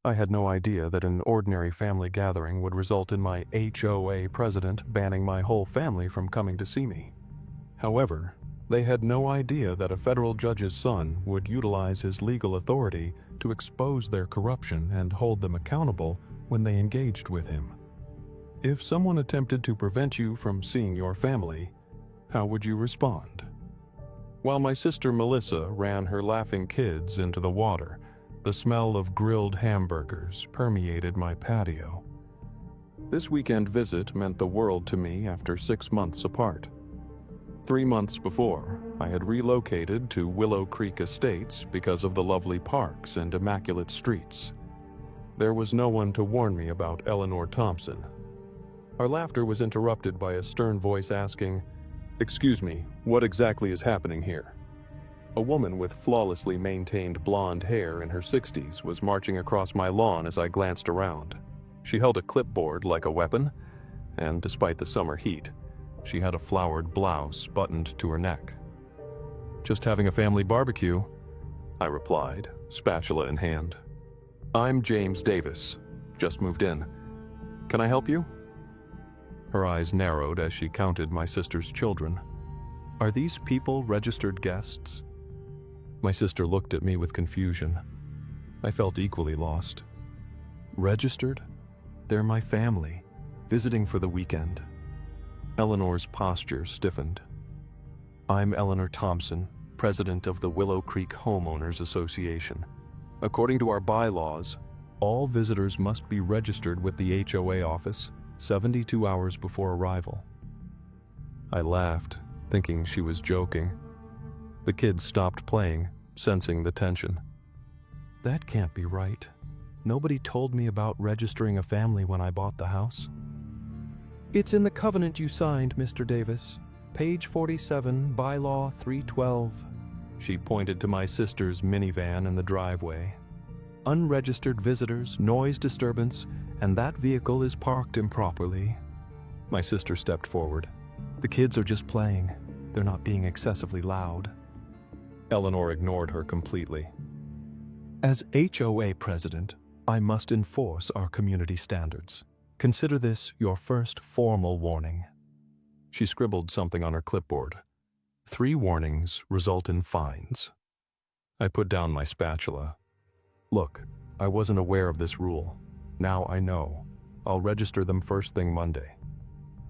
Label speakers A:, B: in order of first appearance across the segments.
A: I had no idea that an ordinary family gathering would result in my HOA president banning my whole family from coming to see me. However, they had no idea that a federal judge's son would utilize his legal authority to expose their corruption and hold them accountable when they engaged with him. If someone attempted to prevent you from seeing your family, how would you respond? While my sister Melissa ran her laughing kids into the water, the smell of grilled hamburgers permeated my patio. This weekend visit meant the world to me after 6 months apart. 3 months before, I had relocated to Willow Creek Estates because of the lovely parks and immaculate streets. There was no one to warn me about Eleanor Thompson. Our laughter was interrupted by a stern voice asking, "Excuse me, what exactly is happening here?" A woman with flawlessly maintained blonde hair in her 60s was marching across my lawn as I glanced around. She held a clipboard like a weapon, and despite the summer heat, she had a flowered blouse buttoned to her neck. "Just having a family barbecue," I replied, spatula in hand. "I'm James Davis. Just moved in. Can I help you?" Her eyes narrowed as she counted my sister's children. "Are these people registered guests?" My sister looked at me with confusion. I felt equally lost. Registered? They're my family, visiting for the weekend. Eleanor's posture stiffened. "I'm Eleanor Thompson, president of the Willow Creek Homeowners Association. According to our bylaws, all visitors must be registered with the HOA office 72 hours before arrival." I laughed, thinking she was joking. The kids stopped playing, sensing the tension. "That can't be right. Nobody told me about registering a family when I bought the house." "It's in the covenant you signed, Mr. Davis. Page 47, Bylaw 312. She pointed to my sister's minivan in the driveway. "Unregistered visitors, noise disturbance, and that vehicle is parked improperly." My sister stepped forward. "The kids are just playing. They're not being excessively loud." Eleanor ignored her completely. "As HOA president, I must enforce our community standards. Consider this your first formal warning." She scribbled something on her clipboard. 3 warnings result in fines." I put down my spatula. "Look, I wasn't aware of this rule. Now I know. I'll register them first thing Monday."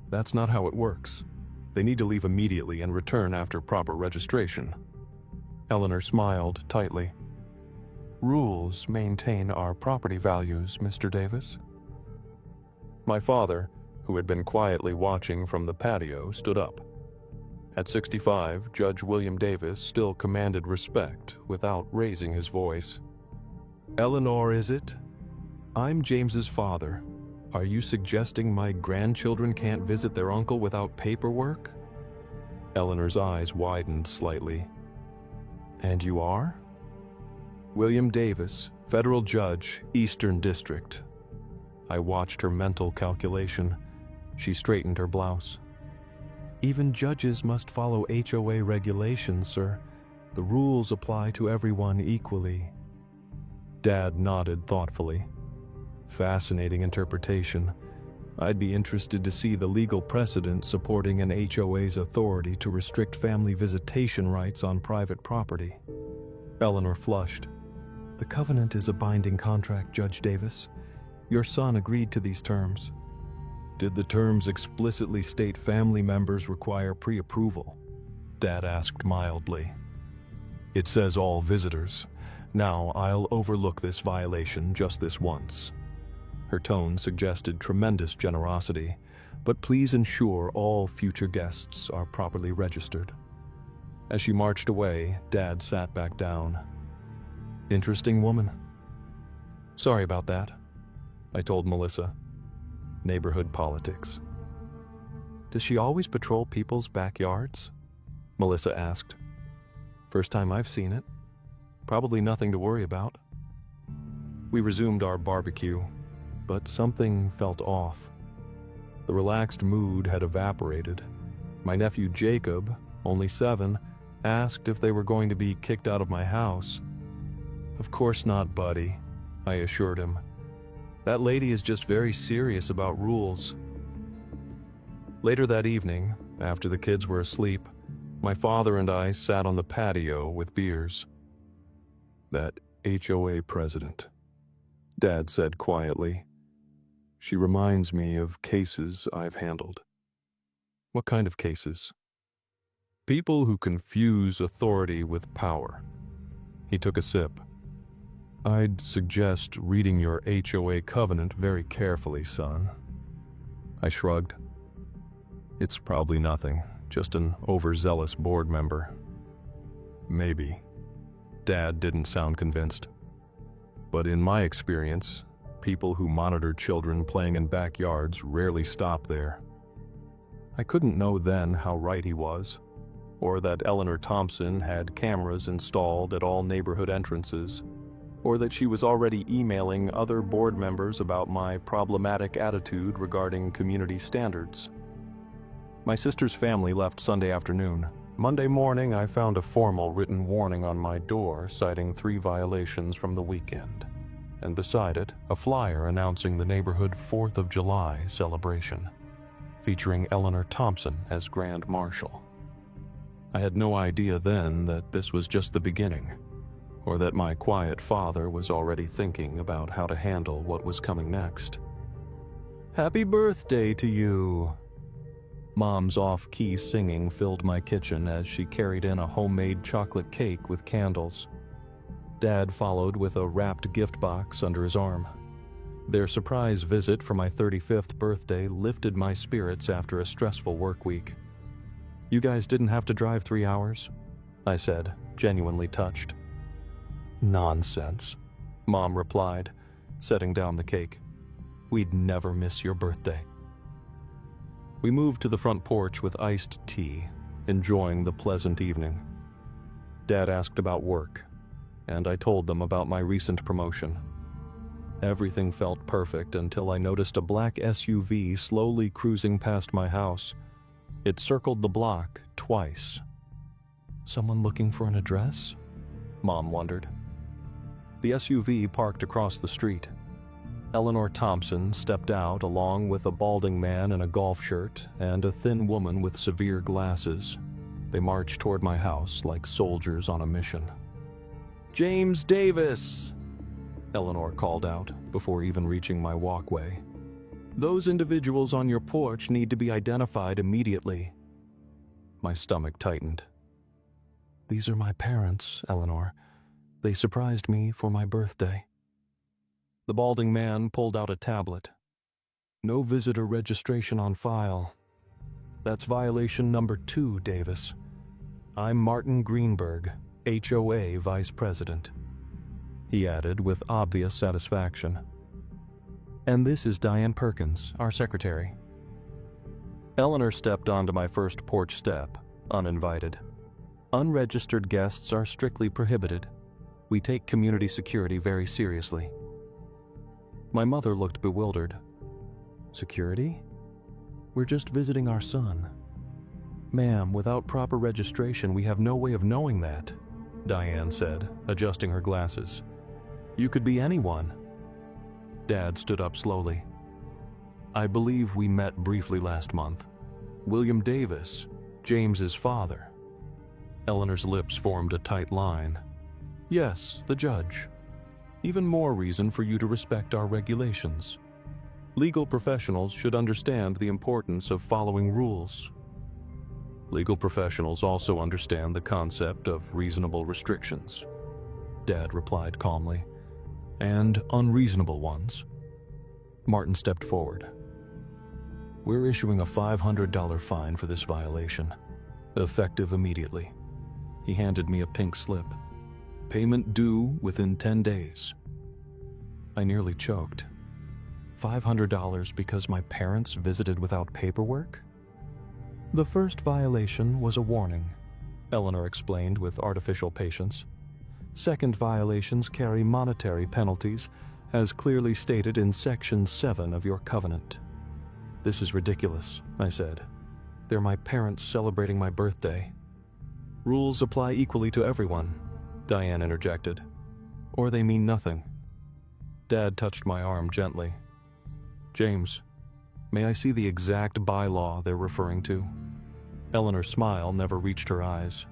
A: "That's not how it works. They need to leave immediately and return after proper registration." Eleanor smiled tightly. "Rules maintain our property values, Mr. Davis." My father, who had been quietly watching from the patio, stood up. At 65, Judge William Davis still commanded respect without raising his voice. "Eleanor, is it? I'm James's father. Are you suggesting my grandchildren can't visit their uncle without paperwork?" Eleanor's eyes widened slightly. "And you are?" "William Davis, federal judge, Eastern District." I watched her mental calculation. She straightened her blouse. "Even judges must follow HOA regulations, sir. The rules apply to everyone equally." Dad nodded thoughtfully. "Fascinating interpretation. I'd be interested to see the legal precedent supporting an HOA's authority to restrict family visitation rights on private property." Eleanor flushed. "The covenant is a binding contract, Judge Davis. Your son agreed to these terms." "Did the terms explicitly state family members require pre-approval?" Dad asked mildly. "It says all visitors. Now I'll overlook this violation just this once." Her tone suggested tremendous generosity, "but please ensure all future guests are properly registered." As she marched away, Dad sat back down. "Interesting woman." "Sorry about that," I told Melissa. Neighborhood politics. "Does she always patrol people's backyards?" Melissa asked. "First time I've seen it. Probably nothing to worry about." We resumed our barbecue, but something felt off. The relaxed mood had evaporated. My nephew Jacob, only 7, asked if they were going to be kicked out of my house. "Of course not, buddy," I assured him. That lady is just very serious about rules. Later that evening, after the kids were asleep, my father and I sat on the patio with beers. That HOA president, Dad said quietly. She reminds me of cases I've handled. What kind of cases? People who confuse authority with power. He took a sip. I'd suggest reading your HOA covenant very carefully, son. I shrugged. It's probably nothing, just an overzealous board member. Maybe. Dad didn't sound convinced. But in my experience, people who monitor children playing in backyards rarely stop there. I couldn't know then how right he was, or that Eleanor Thompson had cameras installed at all neighborhood entrances, or that she was already emailing other board members about my problematic attitude regarding community standards. My sister's family left Sunday afternoon. Monday morning, I found a formal written warning on my door citing 3 violations from the weekend, and beside it, a flyer announcing the neighborhood 4th of July celebration, featuring Eleanor Thompson as Grand Marshal. I had no idea then that this was just the beginning, or that my quiet father was already thinking about how to handle what was coming next. Happy birthday to you! Mom's off-key singing filled my kitchen as she carried in a homemade chocolate cake with candles. Dad followed with a wrapped gift box under his arm. Their surprise visit for my 35th birthday lifted my spirits after a stressful work week. You guys didn't have to drive 3 hours? I said, genuinely touched. Nonsense, Mom replied, setting down the cake. We'd never miss your birthday. We moved to the front porch with iced tea, enjoying the pleasant evening. Dad asked about work, and I told them about my recent promotion. Everything felt perfect until I noticed a black SUV slowly cruising past my house. It circled the block twice. Someone looking for an address? Mom wondered. The SUV parked across the street. Eleanor Thompson stepped out along with a balding man in a golf shirt and a thin woman with severe glasses. They marched toward my house like soldiers on a mission. James Davis! Eleanor called out before even reaching my walkway. Those individuals on your porch need to be identified immediately. My stomach tightened. These are my parents, Eleanor. They surprised me for my birthday. The balding man pulled out a tablet. No visitor registration on file. That's violation number 2, Davis. I'm Martin Greenberg, HOA Vice President. He added with obvious satisfaction. And this is Diane Perkins, our secretary. Eleanor stepped onto my first porch step, uninvited. Unregistered guests are strictly prohibited. We take community security very seriously. My mother looked bewildered. Security? We're just visiting our son. Ma'am, without proper registration, we have no way of knowing that, Diane said, adjusting her glasses. You could be anyone. Dad stood up slowly. I believe we met briefly last month. William Davis, James's father. Eleanor's lips formed a tight line. Yes, the judge. Even more reason for you to respect our regulations. Legal professionals should understand the importance of following rules. Legal professionals also understand the concept of reasonable restrictions, Dad replied calmly, and unreasonable ones. Martin stepped forward. We're issuing a $500 fine for this violation, effective immediately. He handed me a pink slip. Payment due within 10 days. I nearly choked. $500 because my parents visited without paperwork? The first violation was a warning, Eleanor explained with artificial patience. Second violations carry monetary penalties, as clearly stated in Section 7 of your covenant. This is ridiculous, I said. They're my parents celebrating my birthday. Rules apply equally to everyone, Diane interjected. Or they mean nothing. Dad touched my arm gently. "James, may I see the exact bylaw they're referring to?" Eleanor's smile never reached her eyes.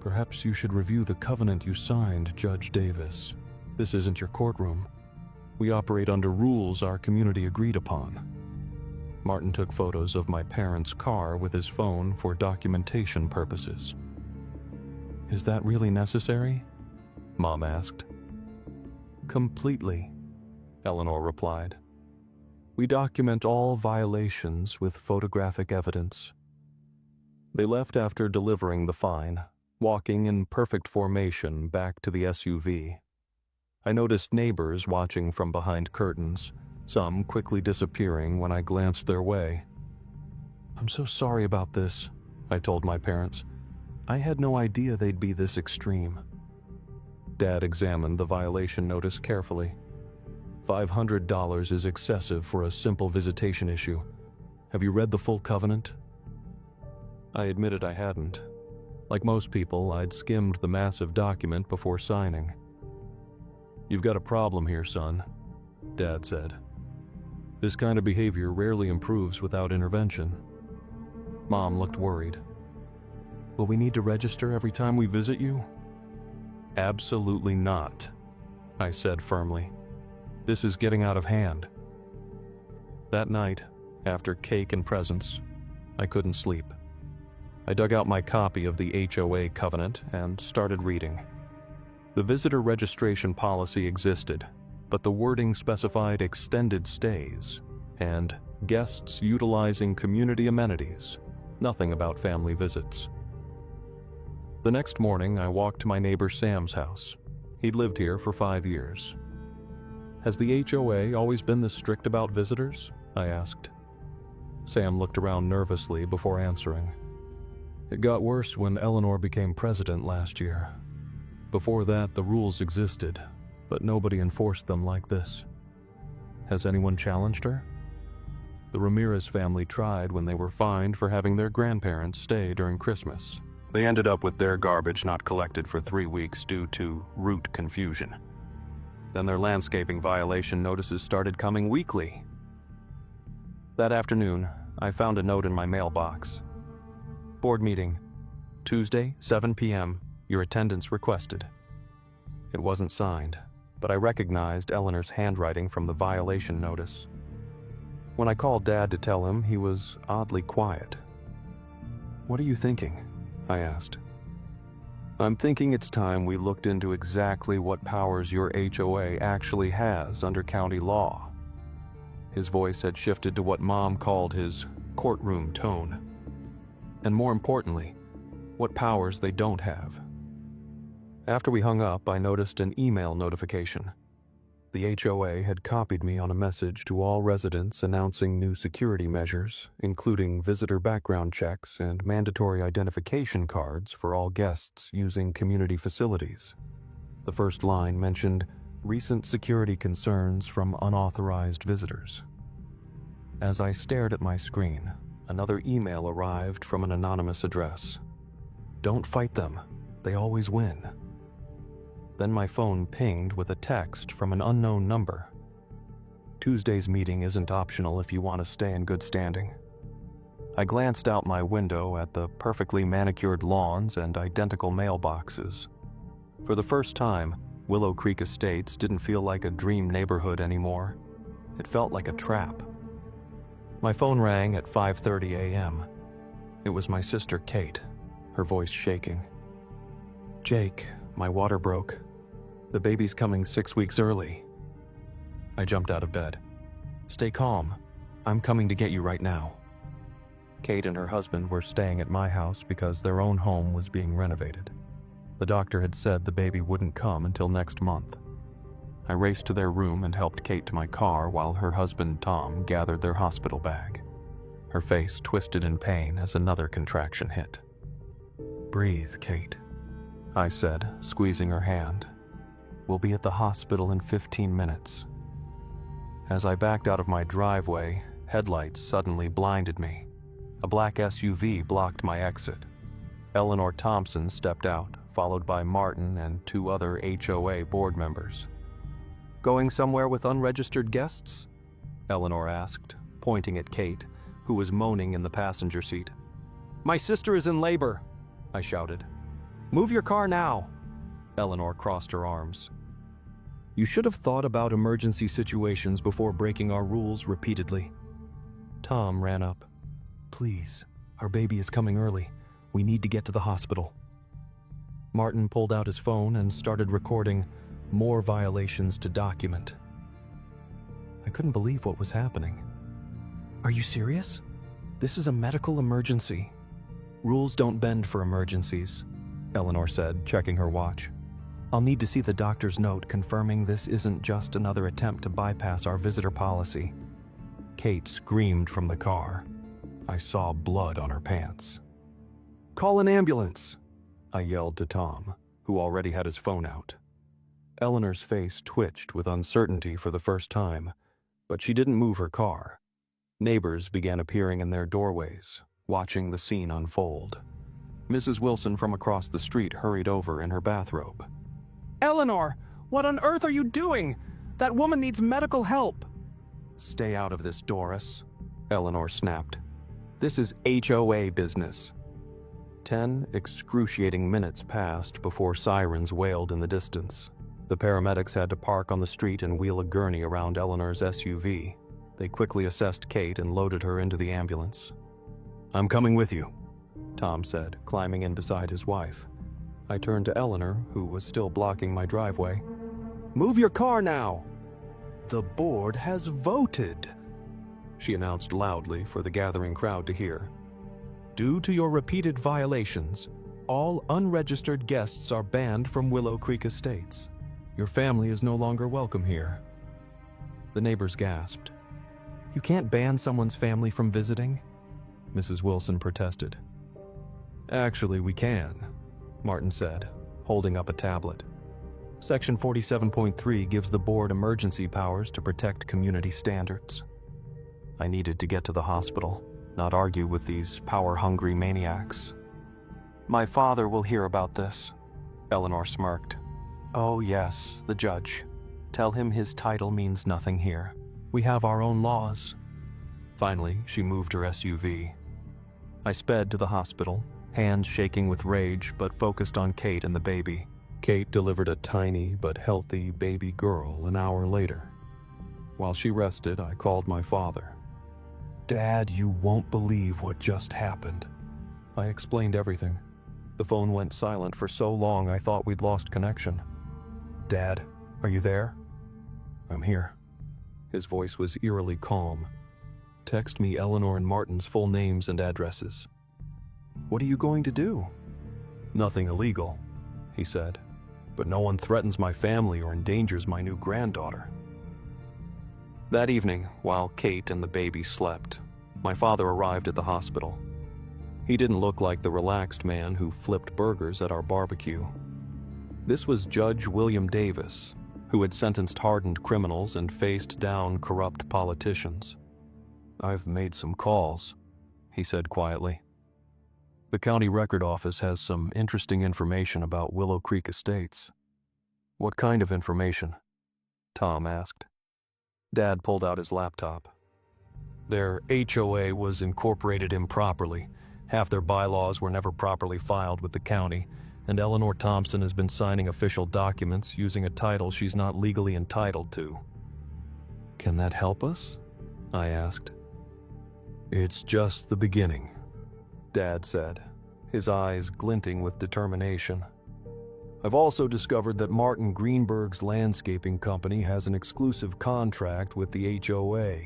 A: "Perhaps you should review the covenant you signed, Judge Davis. This isn't your courtroom. We operate under rules our community agreed upon." Martin took photos of my parents' car with his phone for documentation purposes. "Is that really necessary?" Mom asked. "Completely," Eleanor replied. "We document all violations with photographic evidence." They left after delivering the fine, walking in perfect formation back to the SUV. I noticed neighbors watching from behind curtains, some quickly disappearing when I glanced their way. "I'm so sorry about this," I told my parents. "I had no idea they'd be this extreme." Dad examined the violation notice carefully. $500 is excessive for a simple visitation issue. Have you read the full covenant? I admitted I hadn't. Like most people, I'd skimmed the massive document before signing. "You've got a problem here, son," Dad said. "This kind of behavior rarely improves without intervention." Mom looked worried. "Will we need to register every time we visit you?" "Absolutely not," I said firmly. "This is getting out of hand." That night, after cake and presents, I couldn't sleep. I dug out my copy of the HOA covenant and started reading. The visitor registration policy existed, but the wording specified extended stays and guests utilizing community amenities, nothing about family visits. The next morning, I walked to my neighbor Sam's house. He'd lived here for 5 years. "Has the HOA always been this strict about visitors?" I asked. Sam looked around nervously before answering. "It got worse when Eleanor became president last year. Before that, the rules existed, but nobody enforced them like this." "Has anyone challenged her?" "The Ramirez family tried when they were fined for having their grandparents stay during Christmas. They ended up with their garbage not collected for 3 weeks due to root confusion. Then their landscaping violation notices started coming weekly." That afternoon, I found a note in my mailbox. "Board meeting, Tuesday, 7 p.m., your attendance requested." It wasn't signed, but I recognized Eleanor's handwriting from the violation notice. When I called Dad to tell him, he was oddly quiet. "What are you thinking?" I asked. "I'm thinking it's time we looked into exactly what powers your HOA actually has under county law." His voice had shifted to what Mom called his courtroom tone. "And more importantly, what powers they don't have." After we hung up, I noticed an email notification. The HOA had copied me on a message to all residents announcing new security measures, including visitor background checks and mandatory identification cards for all guests using community facilities. The first line mentioned recent security concerns from unauthorized visitors. As I stared at my screen, another email arrived from an anonymous address. "Don't fight them. They always win." Then my phone pinged with a text from an unknown number. "Tuesday's meeting isn't optional if you want to stay in good standing." I glanced out my window at the perfectly manicured lawns and identical mailboxes. For the first time, Willow Creek Estates didn't feel like a dream neighborhood anymore. It felt like a trap. My phone rang at 5:30 a.m. It was my sister Kate, her voice shaking. "Jake, my water broke. The baby's coming 6 weeks early." I jumped out of bed. "Stay calm. I'm coming to get you right now." Kate and her husband were staying at my house because their own home was being renovated. The doctor had said the baby wouldn't come until next month. I raced to their room and helped Kate to my car while her husband Tom gathered their hospital bag. Her face twisted in pain as another contraction hit. "Breathe, Kate," I said, squeezing her hand. "We'll be at the hospital in 15 minutes. As I backed out of my driveway, headlights suddenly blinded me. A black SUV blocked my exit. Eleanor Thompson stepped out, followed by Martin and 2 other HOA board members. Going somewhere with unregistered guests? Eleanor asked, pointing at Kate, who was moaning in the passenger seat. My sister is in labor, I shouted. Move your car now. Eleanor crossed her arms. You should have thought about emergency situations before breaking our rules repeatedly. Tom ran up. Please, our baby is coming early. We need to get to the hospital. Martin pulled out his phone and started recording more violations to document. I couldn't believe what was happening. Are you serious? This is a medical emergency. Rules don't bend for emergencies, Eleanor said, checking her watch. I'll need to see the doctor's note confirming this isn't just another attempt to bypass our visitor policy. Kate screamed from the car. I saw blood on her pants. Call an ambulance, I yelled to Tom, who already had his phone out. Eleanor's face twitched with uncertainty for the first time, but she didn't move her car. Neighbors began appearing in their doorways, watching the scene unfold. Mrs. Wilson from across the street hurried over in her bathrobe. Eleanor, what on earth are you doing? That woman needs medical help. Stay out of this, Doris, Eleanor snapped. This is HOA business. 10 excruciating minutes passed before sirens wailed in the distance. The paramedics had to park on the street and wheel a gurney around Eleanor's SUV. They quickly assessed Kate and loaded her into the ambulance. I'm coming with you, Tom said, climbing in beside his wife. I turned to Eleanor, who was still blocking my driveway. Move your car now! The board has voted, she announced loudly for the gathering crowd to hear. Due to your repeated violations, all unregistered guests are banned from Willow Creek Estates. Your family is no longer welcome here. The neighbors gasped. You can't ban someone's family from visiting, Mrs. Wilson protested. Actually, we can, Martin said, holding up a tablet. Section 47.3 gives the board emergency powers to protect community standards. I needed to get to the hospital, not argue with these power-hungry maniacs. My father will hear about this, Eleanor smirked. Oh yes, the judge. Tell him his title means nothing here. We have our own laws. Finally, she moved her SUV. I sped to the hospital, hands shaking with rage but focused on Kate and the baby. Kate delivered a tiny but healthy baby girl an hour later. While she rested, I called my father. Dad, you won't believe what just happened. I explained everything. The phone went silent for so long I thought we'd lost connection. Dad, are you there? I'm here. His voice was eerily calm. Text me Eleanor and Martin's full names and addresses. What are you going to do? Nothing illegal, he said, but no one threatens my family or endangers my new granddaughter. That evening, while Kate and the baby slept, my father arrived at the hospital. He didn't look like the relaxed man who flipped burgers at our barbecue. This was Judge William Davis, who had sentenced hardened criminals and faced down corrupt politicians. I've made some calls, he said quietly. The county record office has some interesting information about Willow Creek Estates. What kind of information? Tom asked. Dad pulled out his laptop. Their HOA was incorporated improperly. Half their bylaws were never properly filed with the county, and Eleanor Thompson has been signing official documents using a title she's not legally entitled to. Can that help us? I asked. It's just the beginning, Dad said, his eyes glinting with determination. I've also discovered that Martin Greenberg's landscaping company has an exclusive contract with the HOA.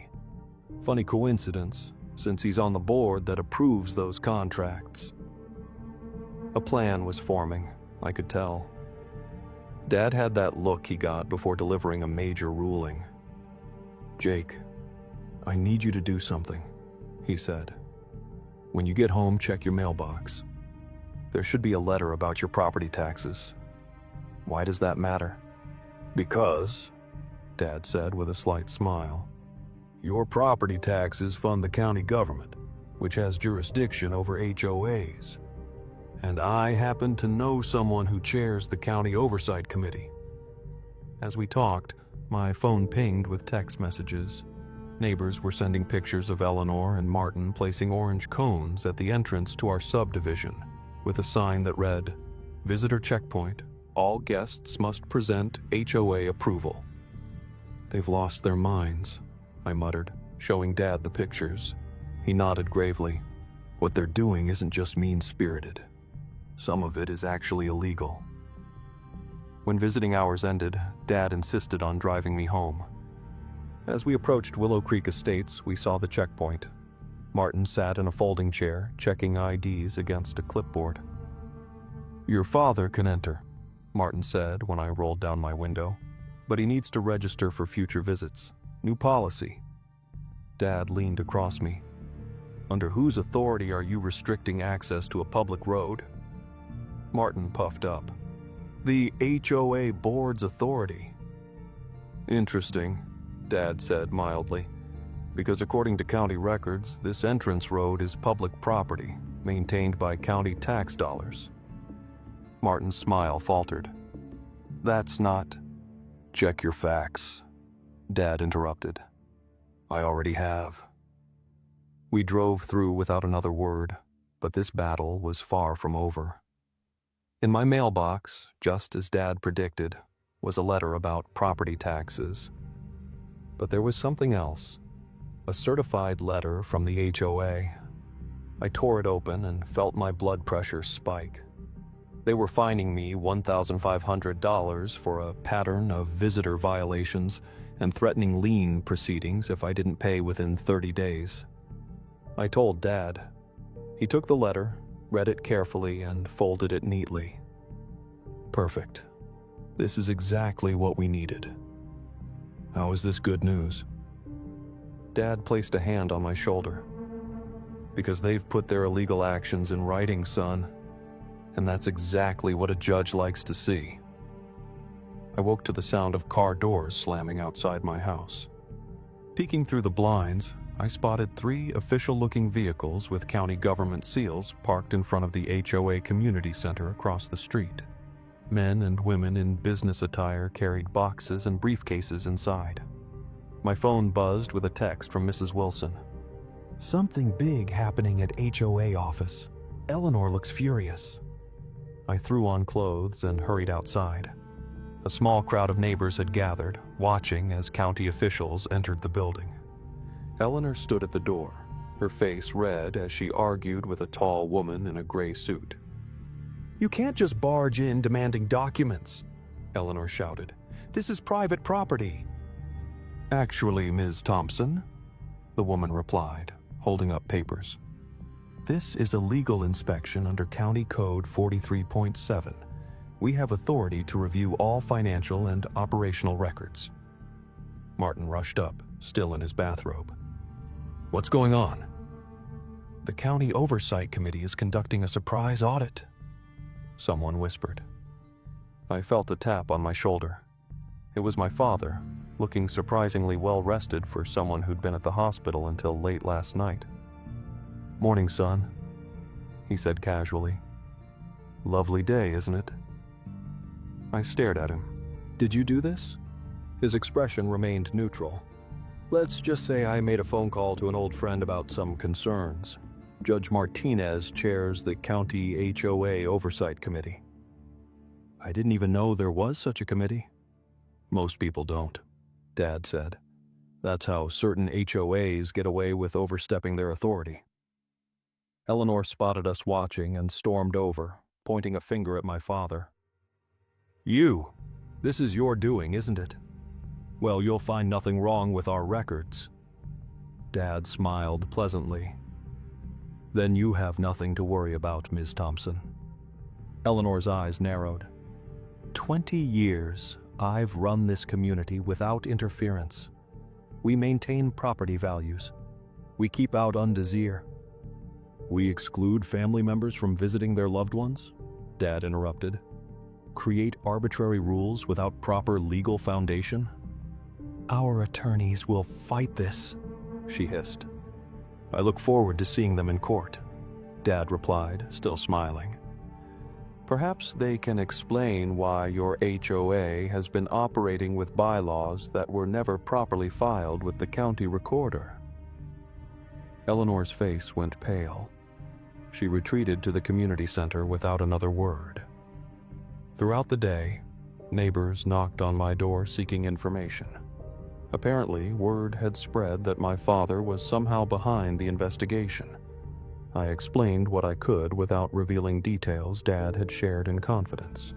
A: Funny coincidence, since he's on the board that approves those contracts. A plan was forming, I could tell. Dad had that look he got before delivering a major ruling. Jake, I need you to do something, he said. When you get home, check your mailbox. There should be a letter about your property taxes. Why does that matter? Because, Dad said with a slight smile, your property taxes fund the county government, which has jurisdiction over HOAs. And I happen to know someone who chairs the county oversight committee. As we talked, My phone pinged with text messages. Neighbors were sending pictures of Eleanor and Martin placing orange cones at the entrance to our subdivision with a sign that read, "Visitor checkpoint. All guests must present HOA approval." "They've lost their minds," I muttered, showing Dad the pictures. He nodded gravely. "What they're doing isn't just mean-spirited. Some of it is actually illegal." When visiting hours ended, Dad insisted on driving me home. As we approached Willow Creek Estates, we saw the checkpoint. Martin sat in a folding chair, checking IDs against a clipboard. "Your father can enter," Martin said when I rolled down my window, "but he needs to register for future visits. New policy." Dad leaned across me. "Under whose authority are you restricting access to a public road?" Martin puffed up. "The HOA board's authority." "Interesting," Dad said mildly, "because according to county records, this entrance road is public property, maintained by county tax dollars." Martin's smile faltered. "That's not—" "Check your facts," Dad interrupted. "I already have." We drove through without another word, but this battle was far from over. In my mailbox, just as Dad predicted, was a letter about property taxes. But there was something else, a certified letter from the HOA. I tore it open and felt my blood pressure spike. They were fining me $1,500 for a pattern of visitor violations and threatening lien proceedings if I didn't pay within 30 days. I told Dad. He took the letter, read it carefully, and folded it neatly. "Perfect. This is exactly what we needed. How is this good news?" Dad placed a hand on my shoulder. "Because they've put their illegal actions in writing, son. And that's exactly what a judge likes to see." I woke to the sound of car doors slamming outside my house. Peeking through the blinds, I spotted 3 official-looking vehicles with county government seals parked in front of the HOA community center across the street. Men and women in business attire carried boxes and briefcases inside. My phone buzzed with a text from Mrs. Wilson. "Something big happening at HOA office. Eleanor looks furious." I threw on clothes and hurried outside. A small crowd of neighbors had gathered, watching as county officials entered the building. Eleanor stood at the door, her face red as she argued with a tall woman in a gray suit. "You can't just barge in demanding documents," Eleanor shouted. "This is private property." "Actually, Ms. Thompson," the woman replied, holding up papers. "This is a legal inspection under County Code 43.7. We have authority to review all financial and operational records." Martin rushed up, still in his bathrobe. "What's going on?" "The County Oversight Committee is conducting a surprise audit," someone whispered. I felt a tap on my shoulder. It was my father, looking surprisingly well-rested for someone who'd been at the hospital until late last night. "Morning, son," he said casually. "Lovely day, isn't it?" I stared at him. "Did you do this?" His expression remained neutral. "Let's just say I made a phone call to an old friend about some concerns. Judge Martinez chairs the County HOA Oversight Committee." "I didn't even know there was such a committee." "Most people don't," Dad said. "That's how certain HOAs get away with overstepping their authority." Eleanor spotted us watching and stormed over, pointing a finger at my father. "You! This is your doing, isn't it? Well, you'll find nothing wrong with our records." Dad smiled pleasantly. "Then you have nothing to worry about, Ms. Thompson." Eleanor's eyes narrowed. 20 years I've run this community without interference. We maintain property values. We keep out undesir. "We exclude family members from visiting their loved ones?" Dad interrupted. "Create arbitrary rules without proper legal foundation?" "Our attorneys will fight this," she hissed. "I look forward to seeing them in court," Dad replied, still smiling. Perhaps they can explain why your HOA has been operating with bylaws that were never properly filed with the county recorder." Eleanor's face went pale. She retreated to the community center without another word. Throughout the day, neighbors knocked on my door seeking information. Apparently, word had spread that my father was somehow behind the investigation. I explained what I could without revealing details Dad had shared in confidence.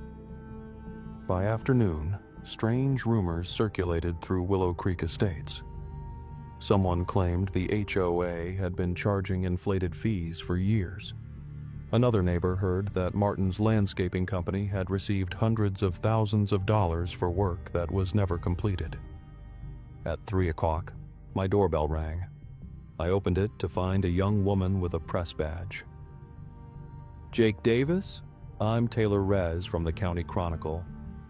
A: By afternoon, strange rumors circulated through Willow Creek Estates. Someone claimed the HOA had been charging inflated fees for years. Another neighbor heard that Martin's landscaping company had received hundreds of thousands of dollars for work that was never completed. At 3 o'clock, my doorbell rang. I opened it to find a young woman with a press badge. "Jake Davis? I'm Taylor Rez from the County Chronicle.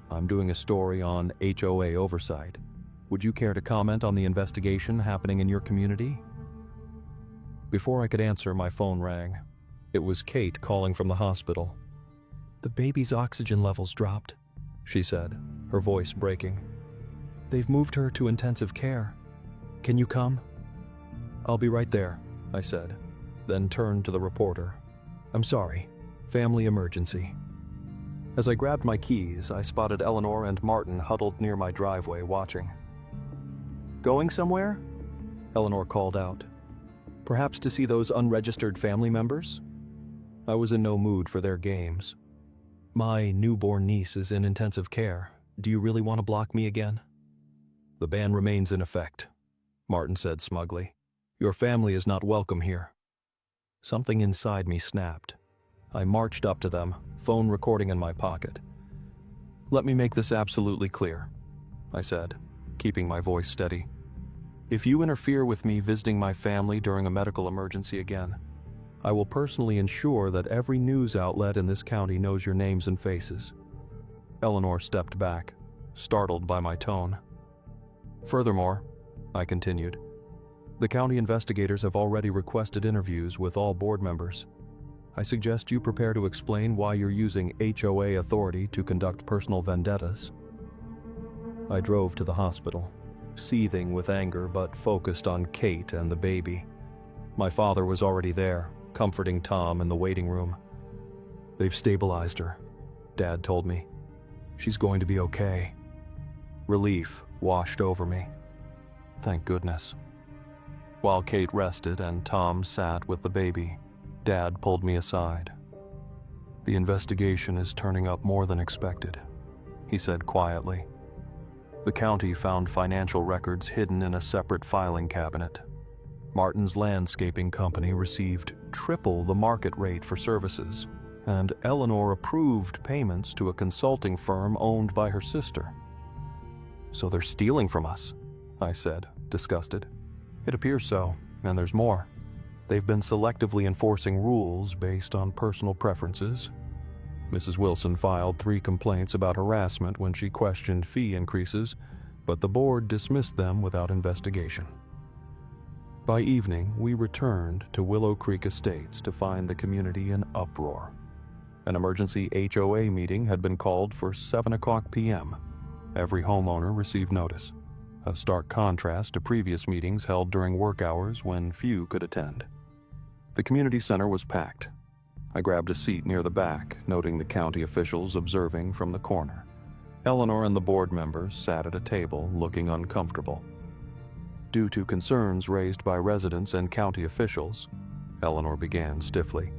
A: I'm doing a story on HOA oversight. Would you care to comment on the investigation happening in your community?" Before I could answer, my phone rang. It was Kate calling from the hospital. "The baby's oxygen levels dropped," she said, her voice breaking. "They've moved her to intensive care. Can you come?" "I'll be right there," I said, then turned to the reporter. "I'm sorry. Family emergency." As I grabbed my keys, I spotted Eleanor and Martin huddled near my driveway watching. "Going somewhere?" Eleanor called out. "Perhaps to see those unregistered family members?" I was in no mood for their games. "My newborn niece is in intensive care. Do you really want to block me again?" "The ban remains in effect," Martin said smugly. "Your family is not welcome here." Something inside me snapped. I marched up to them, phone recording in my pocket. "Let me make this absolutely clear," I said, keeping my voice steady. "If you interfere with me visiting my family during a medical emergency again, I will personally ensure that every news outlet in this county knows your names and faces." Eleanor stepped back, startled by my tone. "Furthermore," I continued, "the county investigators have already requested interviews with all board members. I suggest you prepare to explain why you're using HOA authority to conduct personal vendettas." I drove to the hospital, seething with anger but focused on Kate and the baby. My father was already there, comforting Tom in the waiting room. "They've stabilized her," Dad told me. "She's going to be okay." Relief washed over me. Thank goodness. While Kate rested and Tom sat with the baby, Dad pulled me aside. "The investigation is turning up more than expected," he said quietly. "The county found financial records hidden in a separate filing cabinet. Martin's landscaping company received triple the market rate for services, and Eleanor approved payments to a consulting firm owned by her sister." "So they're stealing from us," I said, disgusted. "It appears so, and there's more. They've been selectively enforcing rules based on personal preferences. Mrs. Wilson filed 3 complaints about harassment when she questioned fee increases, but the board dismissed them without investigation." By evening, we returned to Willow Creek Estates to find the community in uproar. An emergency HOA meeting had been called for 7 o'clock p.m. Every homeowner received notice, a stark contrast to previous meetings held during work hours when few could attend. The community center was packed. I grabbed a seat near the back, noting the county officials observing from the corner. Eleanor and the board members sat at a table, looking uncomfortable. Due to concerns raised by residents and county officials, Eleanor began stiffly,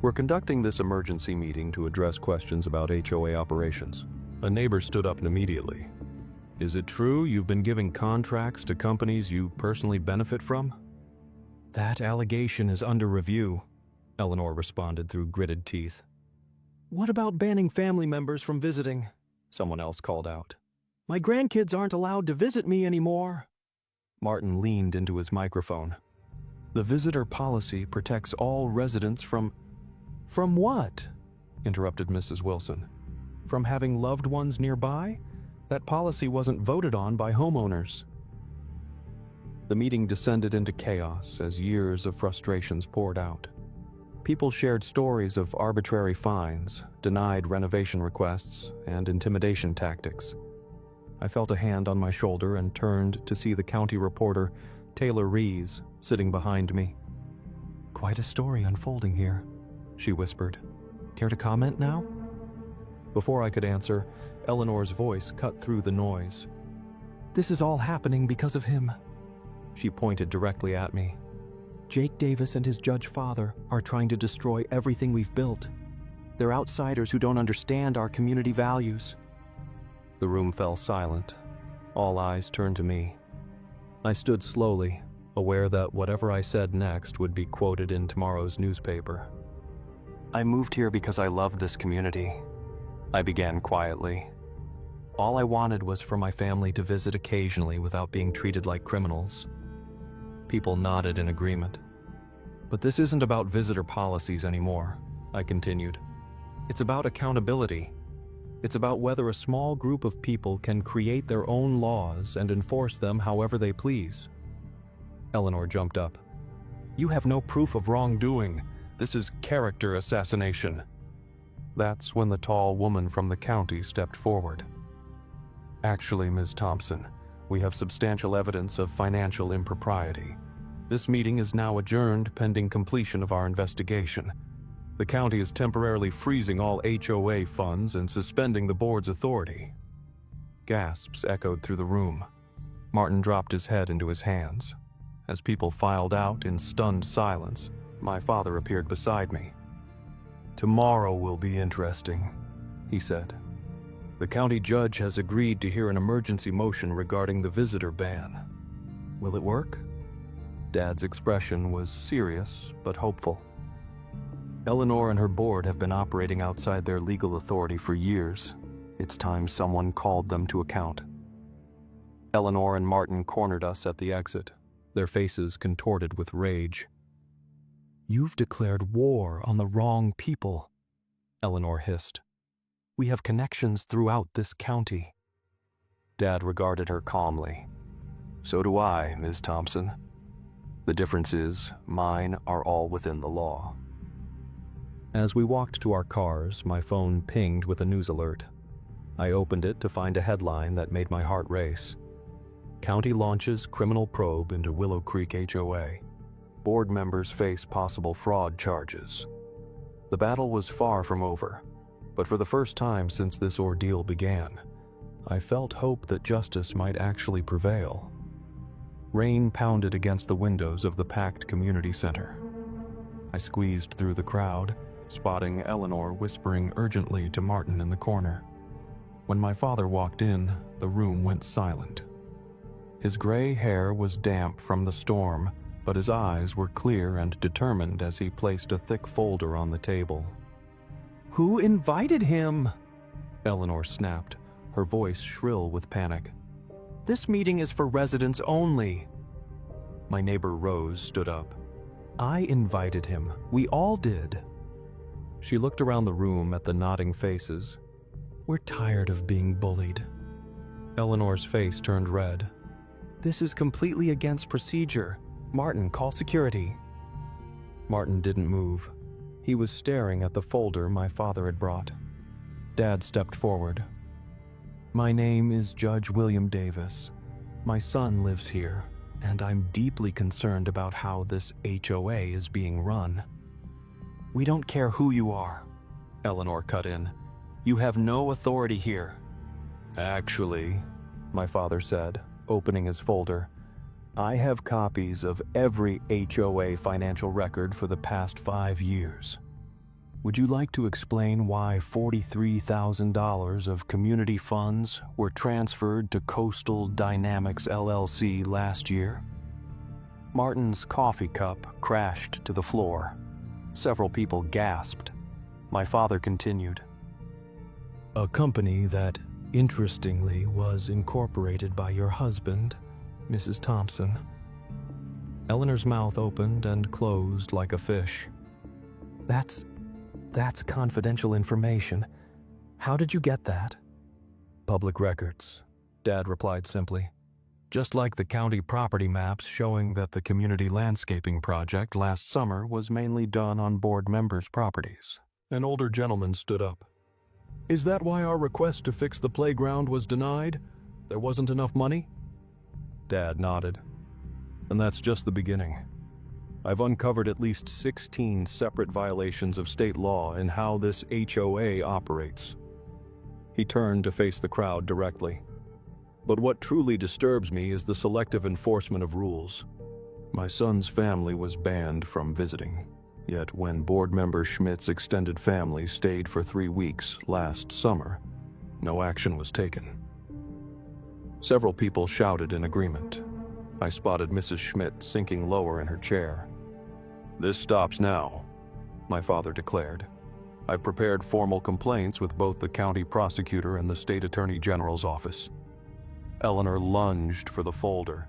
A: "We're conducting this emergency meeting to address questions about HOA operations." A neighbor stood up immediately. "Is it true you've been giving contracts to companies you personally benefit from?" "That allegation is under review," Eleanor responded through gritted teeth. "What about banning family members from visiting?" someone else called out. "My grandkids aren't allowed to visit me anymore." Martin leaned into his microphone. "The visitor policy protects all residents from—" "From what?" interrupted Mrs. Wilson. "From having loved ones nearby? That policy wasn't voted on by homeowners." The meeting descended into chaos as years of frustrations poured out. People shared stories of arbitrary fines, denied renovation requests, and intimidation tactics. I felt a hand on my shoulder and turned to see the county reporter, Taylor Rees, sitting behind me. "Quite a story unfolding here," she whispered. "Care to comment now?" Before I could answer, Eleanor's voice cut through the noise. "This is all happening because of him." She pointed directly at me. "Jake Davis and his judge father are trying to destroy everything we've built. They're outsiders who don't understand our community values." The room fell silent. All eyes turned to me. I stood slowly, aware that whatever I said next would be quoted in tomorrow's newspaper. "I moved here because I love this community," I began quietly. "All I wanted was for my family to visit occasionally without being treated like criminals." People nodded in agreement. "But this isn't about visitor policies anymore," I continued. "It's about accountability. It's about whether a small group of people can create their own laws and enforce them however they please." Eleanor jumped up. "You have no proof of wrongdoing. This is character assassination." That's when the tall woman from the county stepped forward. "Actually, Ms. Thompson, we have substantial evidence of financial impropriety. This meeting is now adjourned pending completion of our investigation. The county is temporarily freezing all HOA funds and suspending the board's authority." Gasps echoed through the room. Martin dropped his head into his hands. As people filed out in stunned silence, my father appeared beside me. "Tomorrow will be interesting," he said. "The county judge has agreed to hear an emergency motion regarding the visitor ban. Will it work?" Dad's expression was serious but hopeful. "Eleanor and her board have been operating outside their legal authority for years. It's time someone called them to account." Eleanor and Martin cornered us at the exit, their faces contorted with rage. "You've declared war on the wrong people," Eleanor hissed. "We have connections throughout this county." Dad regarded her calmly. "So do I, Ms. Thompson. The difference is, mine are all within the law." As we walked to our cars, my phone pinged with a news alert. I opened it to find a headline that made my heart race. "County launches criminal probe into Willow Creek HOA. Board members face possible fraud charges." The battle was far from over, but for the first time since this ordeal began, I felt hope that justice might actually prevail. Rain pounded against the windows of the packed community center. I squeezed through the crowd, spotting Eleanor whispering urgently to Martin in the corner. When my father walked in, the room went silent. His gray hair was damp from the storm, but his eyes were clear and determined as he placed a thick folder on the table. "Who invited him?" Eleanor snapped, her voice shrill with panic. "This meeting is for residents only." My neighbor Rose stood up. "I invited him. We all did." She looked around the room at the nodding faces. "We're tired of being bullied." Eleanor's face turned red. "This is completely against procedure. Martin, call security." Martin didn't move. He was staring at the folder my father had brought. Dad stepped forward. "My name is Judge William Davis. My son lives here, and I'm deeply concerned about how this HOA is being run." "We don't care who you are," Eleanor cut in. "You have no authority here." "Actually," my father said, opening his folder, "I have copies of every HOA financial record for the past 5 years. Would you like to explain why $43,000 of community funds were transferred to Coastal Dynamics LLC last year?" Martin's coffee cup crashed to the floor. Several people gasped. My father continued. "A company that, interestingly, was incorporated by your husband, Mrs. Thompson." Eleanor's mouth opened and closed like a fish. That's confidential information. How did you get that?" "Public records," Dad replied simply. just like the county property maps showing that the community landscaping project last summer was mainly done on board members' properties. An older gentleman stood up. "Is that why our request to fix the playground was denied? There wasn't enough money?" Dad nodded. "And that's just the beginning. I've uncovered at least 16 separate violations of state law in how this HOA operates." He turned to face the crowd directly. "But what truly disturbs me is the selective enforcement of rules. My son's family was banned from visiting, yet when board member Schmidt's extended family stayed for 3 weeks last summer, no action was taken." Several people shouted in agreement. I spotted Mrs. Schmidt sinking lower in her chair. "This stops now," my father declared. "I've prepared formal complaints with both the county prosecutor and the state attorney general's office." Eleanor lunged for the folder.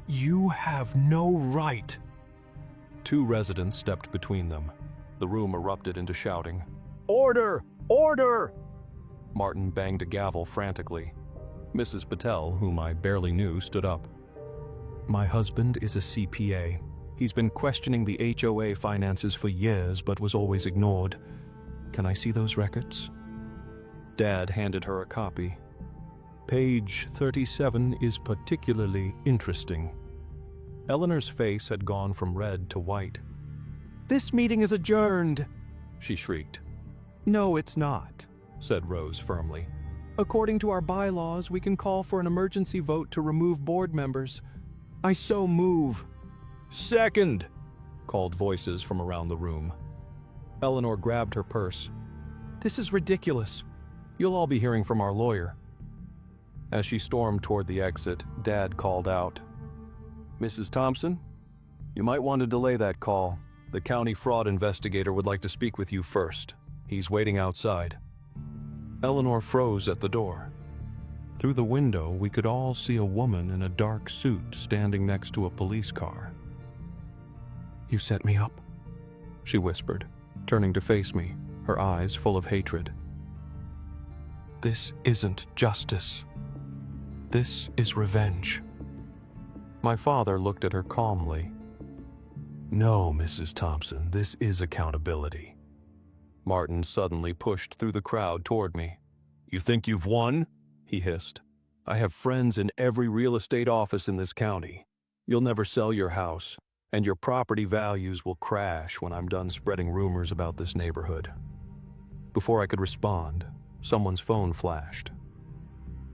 A: "You have no right!" 2 residents stepped between them. The room erupted into shouting. "Order! Order!" Martin banged a gavel frantically. Mrs. Patel, whom I barely knew, stood up. "My husband is a CPA. He's been questioning the HOA finances for years, but was always ignored. Can I see those records?" Dad handed her a copy. "Page 37 is particularly interesting." Eleanor's face had gone from red to white. "This meeting is adjourned!" she shrieked. "No, it's not," said Rose firmly. "According to our bylaws, we can call for an emergency vote to remove board members. I so move." "Second!" called voices from around the room. Eleanor grabbed her purse. "This is ridiculous. You'll all be hearing from our lawyer." As she stormed toward the exit, Dad called out, "Mrs. Thompson, you might want to delay that call. The county fraud investigator would like to speak with you first. He's waiting outside." Eleanor froze at the door. Through the window, we could all see a woman in a dark suit standing next to a police car. "You set me up," she whispered, turning to face me, her eyes full of hatred. "This isn't justice. This is revenge." My father looked at her calmly. "No, Mrs. Thompson, this is accountability." Martin suddenly pushed through the crowd toward me. "You think you've won?" he hissed. "I have friends in every real estate office in this county. You'll never sell your house, and your property values will crash when I'm done spreading rumors about this neighborhood." Before I could respond, someone's phone flashed.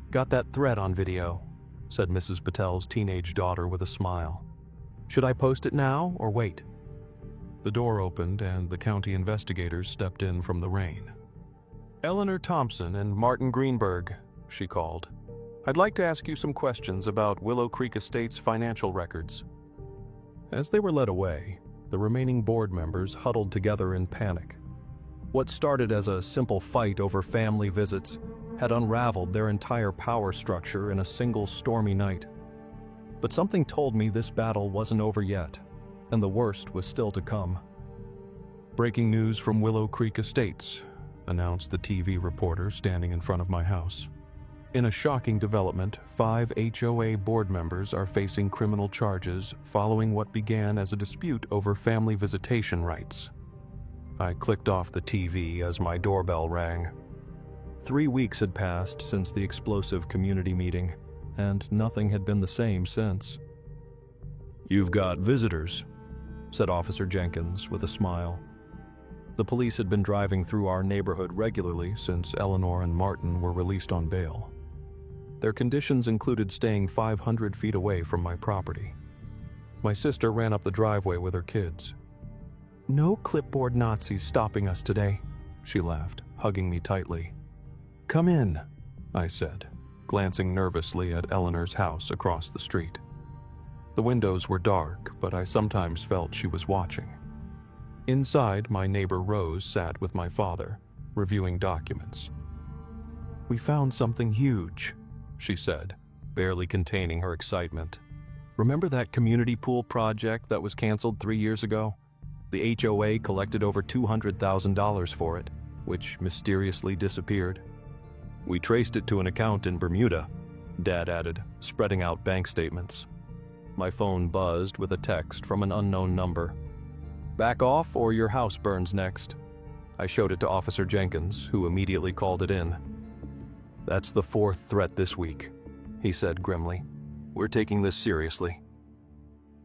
A: "Got that threat on video," said Mrs. Patel's teenage daughter with a smile. "Should I post it now or wait?" The door opened and the county investigators stepped in from the rain. "Eleanor Thompson and Martin Greenberg," she called. "I'd like to ask you some questions about Willow Creek Estate's financial records." As they were led away, the remaining board members huddled together in panic. What started as a simple fight over family visits had unraveled their entire power structure in a single stormy night. But something told me this battle wasn't over yet, and the worst was still to come. "Breaking news from Willow Creek Estates," announced the TV reporter standing in front of my house. "In a shocking development, 5 HOA board members are facing criminal charges following what began as a dispute over family visitation rights." I clicked off the TV as my doorbell rang. 3 weeks had passed since the explosive community meeting, and nothing had been the same since. "You've got visitors," said Officer Jenkins with a smile. The police had been driving through our neighborhood regularly since Eleanor and Martin were released on bail. Their conditions included staying 500 feet away from my property. My sister ran up the driveway with her kids. "No clipboard Nazis stopping us today," she laughed, hugging me tightly. "Come in," I said, glancing nervously at Eleanor's house across the street. The windows were dark, but I sometimes felt she was watching. Inside, my neighbor Rose sat with my father, reviewing documents. "We found something huge," she said, barely containing her excitement. "Remember that community pool project that was canceled 3 years ago? The HOA collected over $200,000 for it, which mysteriously disappeared. We traced it to an account in Bermuda. Dad added, spreading out bank statements. My phone buzzed with a text from an unknown number. "Back off or your house burns next." I showed it to Officer Jenkins, who immediately called it in. "That's the fourth threat this week," he said grimly. "We're taking this seriously."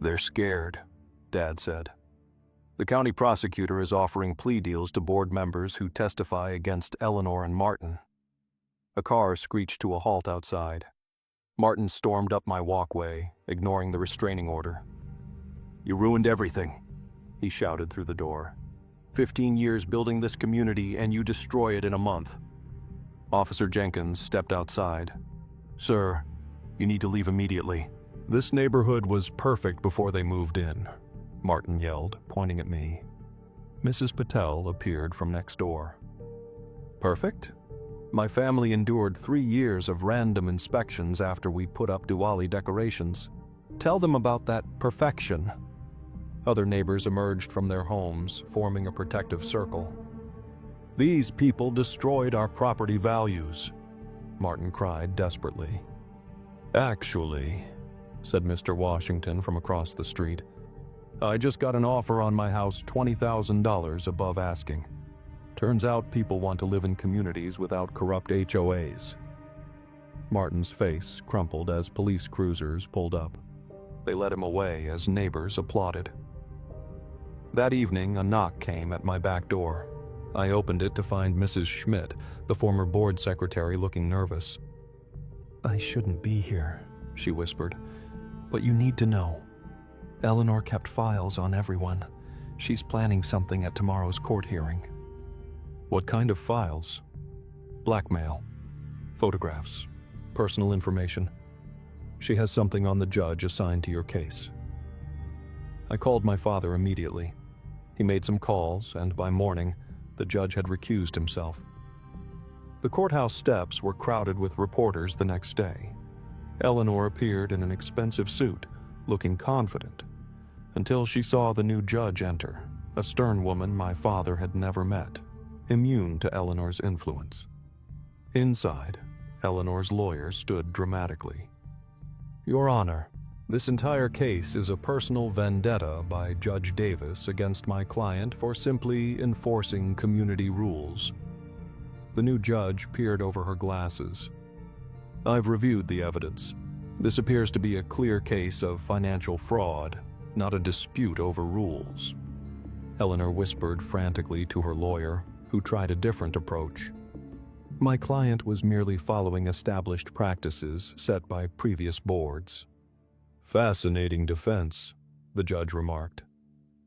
A: "They're scared," Dad said. "The county prosecutor is offering plea deals to board members who testify against Eleanor and Martin." A car screeched to a halt outside. Martin stormed up my walkway, ignoring the restraining order. "You ruined everything," he shouted through the door. 15 years building this community and you destroy it in a month." Officer Jenkins stepped outside. "Sir, you need to leave immediately." "This neighborhood was perfect before they moved in," Martin yelled, pointing at me. Mrs. Patel appeared from next door. "Perfect? My family endured 3 years of random inspections after we put up Diwali decorations. Tell them about that perfection." Other neighbors emerged from their homes, forming a protective circle. "These people destroyed our property values," Martin cried desperately. "Actually," said Mr. Washington from across the street, "I just got an offer on my house $20,000 above asking. Turns out people want to live in communities without corrupt HOAs." Martin's face crumpled as police cruisers pulled up. They led him away as neighbors applauded. That evening, a knock came at my back door. I opened it to find Mrs. Schmidt, the former board secretary, looking nervous. "I shouldn't be here," she whispered, "but you need to know. Eleanor kept files on everyone. She's planning something at tomorrow's court hearing." "What kind of files?" "Blackmail, photographs, personal information. She has something on the judge assigned to your case." I called my father immediately. He made some calls, and by morning, the judge had recused himself. The courthouse steps were crowded with reporters the next day. Eleanor appeared in an expensive suit, looking confident, until she saw the new judge enter, a stern woman my father had never met, immune to Eleanor's influence. Inside, Eleanor's lawyer stood dramatically. "Your Honor, this entire case is a personal vendetta by Judge Davis against my client for simply enforcing community rules." The new judge peered over her glasses. "I've reviewed the evidence. This appears to be a clear case of financial fraud, not a dispute over rules." Eleanor whispered frantically to her lawyer, who tried a different approach. "My client was merely following established practices set by previous boards." "Fascinating defense," the judge remarked.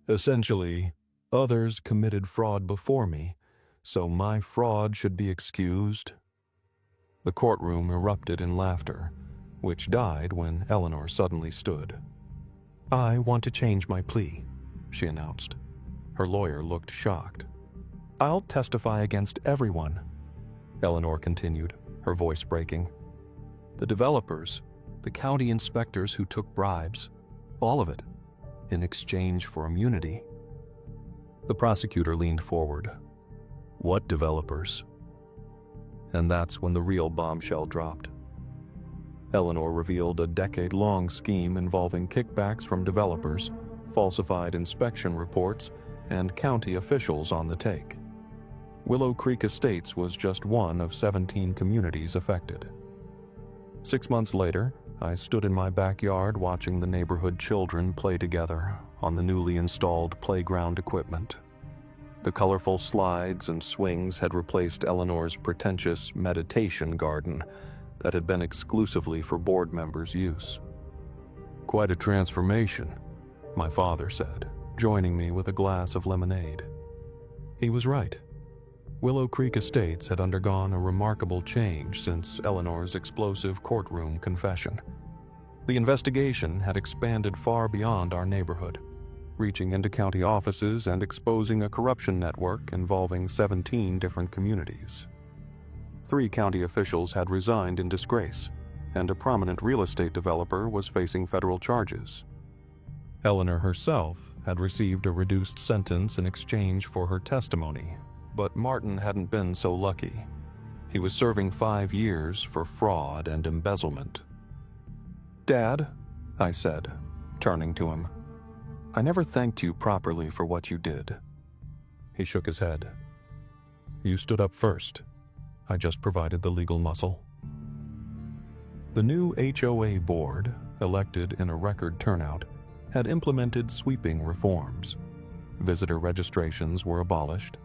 A: "Essentially, others committed fraud before me, so my fraud should be excused." The courtroom erupted in laughter, which died when Eleanor suddenly stood. "I want to change my plea," she announced. Her lawyer looked shocked. "I'll testify against everyone," Eleanor continued, her voice breaking. "The developers, the county inspectors who took bribes, all of it, in exchange for immunity." The prosecutor leaned forward. "What developers?" And that's when the real bombshell dropped. Eleanor revealed a decade-long scheme involving kickbacks from developers, falsified inspection reports, and county officials on the take. Willow Creek Estates was just one of 17 communities affected. 6 months later, I stood in my backyard watching the neighborhood children play together on the newly installed playground equipment. The colorful slides and swings had replaced Eleanor's pretentious meditation garden that had been exclusively for board members' use. "Quite a transformation," my father said, joining me with a glass of lemonade. He was right. Willow Creek Estates had undergone a remarkable change since Eleanor's explosive courtroom confession. The investigation had expanded far beyond our neighborhood, reaching into county offices and exposing a corruption network involving 17 different communities. 3 county officials had resigned in disgrace, and a prominent real estate developer was facing federal charges. Eleanor herself had received a reduced sentence in exchange for her testimony, but Martin hadn't been so lucky. He was serving 5 years for fraud and embezzlement. "Dad," I said, turning to him, "I never thanked you properly for what you did." He shook his head. "You stood up first. I just provided the legal muscle." The new HOA board, elected in a record turnout, had implemented sweeping reforms. Visitor registrations were abolished,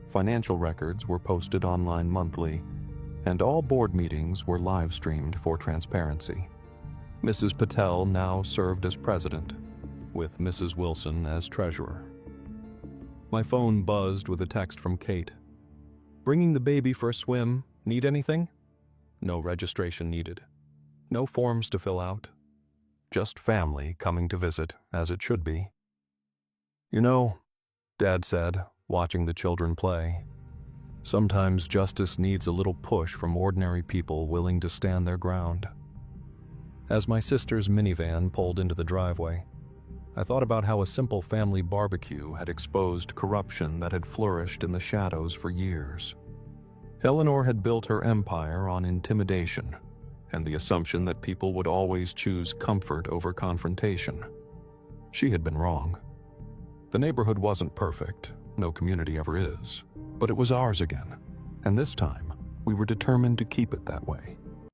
A: financial records were posted online monthly, and all board meetings were live-streamed for transparency. Mrs. Patel now served as president, with Mrs. Wilson as treasurer. My phone buzzed with a text from Kate. "Bringing the baby for a swim. Need anything?" No registration needed. No forms to fill out. Just family coming to visit, as it should be. "You know," Dad said, watching the children play, "sometimes justice needs a little push from ordinary people willing to stand their ground." As my sister's minivan pulled into the driveway, I thought about how a simple family barbecue had exposed corruption that had flourished in the shadows for years. Eleanor had built her empire on intimidation and the assumption that people would always choose comfort over confrontation. She had been wrong. The neighborhood wasn't perfect, no community ever is, but it was ours again, and this time we were determined to keep it that way.